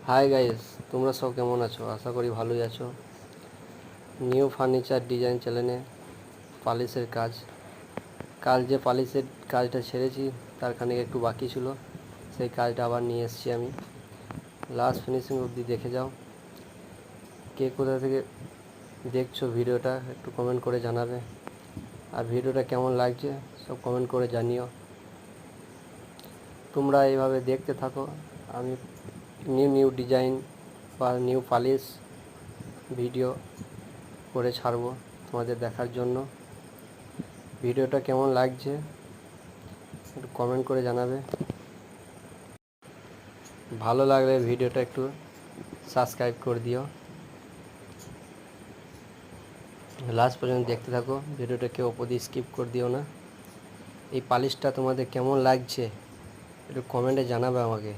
Hi guys, তোমরা সব কেমন আছো? আশা করি ভালোই আছো। নিউ ফার্নিচার ডিজাইন চ্যানেলে পালিশের কাল যে পালিশের কাজটা ছেড়েছি তার খানিক একটু বাকি ছিল, সেই কাজটা আবার নিয়ে এসেছি আমি। লাস্ট ফিনিশিং অবধি দেখে যাও। কে কোথা থেকে দেখছো ভিডিওটা একটু কমেন্ট করে জানাবে, আর ভিডিওটা কেমন লাগছে সব কমেন্ট করে জানিও। তোমরা এইভাবে দেখতে থাকো, আমি নিউ ডিজাইন বা নিউ পালিশ ভিডিও করে ছাড়বো তোমাদের দেখার জন্য। ভিডিওটা কেমন লাগছে একটু কমেন্ট করে জানাবে। ভালো লাগলে ভিডিওটা একটু সাবস্ক্রাইব করে দিও। লাস্ট পর্যন্ত দেখতে থাকো, ভিডিওটা কেউ ওপর দিয়ে স্কিপ করে দিও না। এই পালিশটা তোমাদের কেমন লাগছে একটু কমেন্টে জানাবে আমাকে।